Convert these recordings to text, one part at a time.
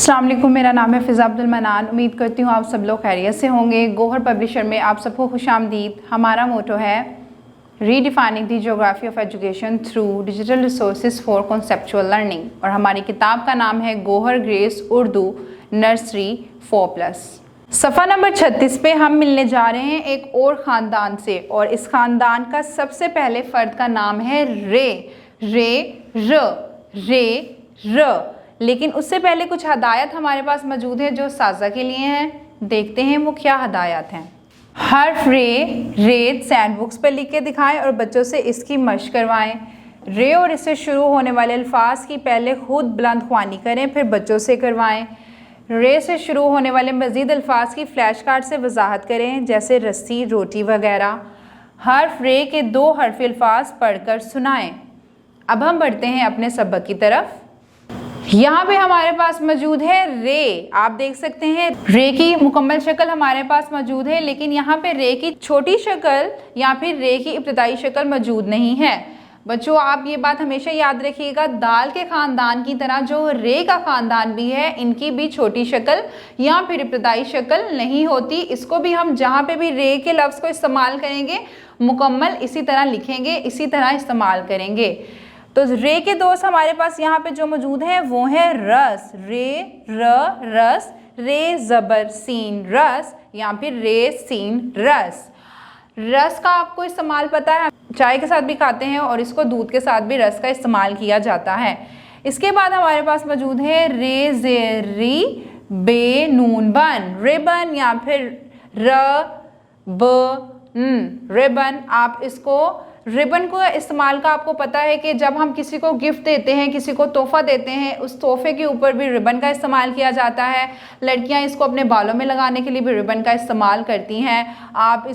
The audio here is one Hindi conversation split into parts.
अस्सलाम वालेकुम, मेरा नाम है फ़िज़ा अब्दुल मनान। उम्मीद करती हूँ आप सब लोग खैरियत से होंगे। गोहर पब्लिशर में आप सबको खुशामदीद। हमारा मोटो है redefining the geography of education through digital resources for conceptual learning, और हमारी किताब का नाम है गोहर ग्रेस उर्दू नर्सरी 4+। सफ़ा नंबर 36 पे हम मिलने जा रहे हैं एक और ख़ानदान से, और इस ख़ानदान का सबसे पहले फ़र्द का नाम है रे। र। लेकिन उससे पहले कुछ हदायत हमारे पास मौजूद है जो साजा के लिए हैं। देखते हैं वो क्या हदायत हैं। हर्फ रे सैंड बुक्स पर लिख के दिखाएं और बच्चों से इसकी मशक करवाएं। रे और इससे शुरू होने वाले अल्फाज की पहले खुद बुलंद ख्वानी करें, फिर बच्चों से करवाएं। रे से शुरू होने वाले मज़ीद अल्फाज की फ्लैश कार्ड से वजाहत करें, जैसे रस्सी, रोटी वगैरह। हर्फ रे के 2 हर्फी अल्फाज पढ़कर सुनाएं। अब हम बढ़ते हैं अपने सबक की तरफ। यहाँ पे हमारे पास मौजूद है रे। आप देख सकते हैं रे की मुकम्मल शक्ल हमारे पास मौजूद है, लेकिन यहाँ पे रे की छोटी शक्ल या फिर रे की इब्तदाई शक्ल मौजूद नहीं है। बच्चों, आप ये बात हमेशा याद रखिएगा, दाल के ख़ानदान की तरह जो रे का ख़ानदान भी है, इनकी भी छोटी शक्ल या फिर इब्तदाई शक्ल नहीं होती। इसको भी हम जहाँ पे भी रे के लफ्ज़ को इस्तेमाल करेंगे मुकम्मल इसी तरह लिखेंगे, इसी तरह इस्तेमाल करेंगे। तो रे के दोस्त हमारे पास यहाँ पे जो मौजूद हैं वो है रस। रस, रे ज़बर सीन रस, या फिर रे सीन रस। रस का आपको इस्तेमाल पता है, चाय के साथ भी खाते हैं और इसको दूध के साथ भी रस का इस्तेमाल किया जाता है। इसके बाद हमारे पास मौजूद है रे ज़ेरी बे नून बन, रिबन या फिर रिबन। आप इसको रिबन को इस्तेमाल का आपको पता है कि जब हम किसी को गिफ्ट देते हैं, किसी को तोहफा देते हैं, उस तोहफे के ऊपर भी रिबन का इस्तेमाल किया जाता है। लड़कियां इसको अपने बालों में लगाने के लिए भी रिबन का इस्तेमाल करती हैं। आप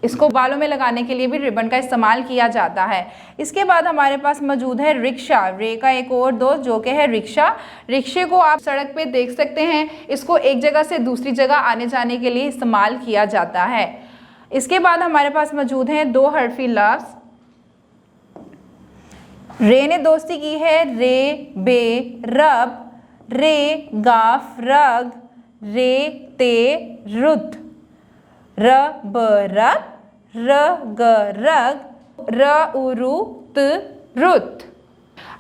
इसको बालों में लगाने के लिए भी रिबन का इस्तेमाल किया जाता है। इसके बाद हमारे पास मौजूद है रिक्शा। रे का एक और दोस्त जो कि है रिक्शा। रिक्शे को आप सड़क पे देख सकते हैं, इसको एक जगह से दूसरी जगह आने जाने के लिए इस्तेमाल किया जाता है। इसके बाद हमारे पास मौजूद हैं 2 हर्फी लफ्ज़। रे ने दोस्ती की है रे बे रब, रे गाफ रग, रे ते रुत, र ब रब, र ग रग, र उरु त रुत।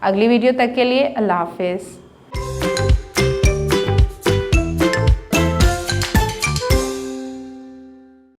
अगली वीडियो तक के लिए अल्लाह हाफिज़।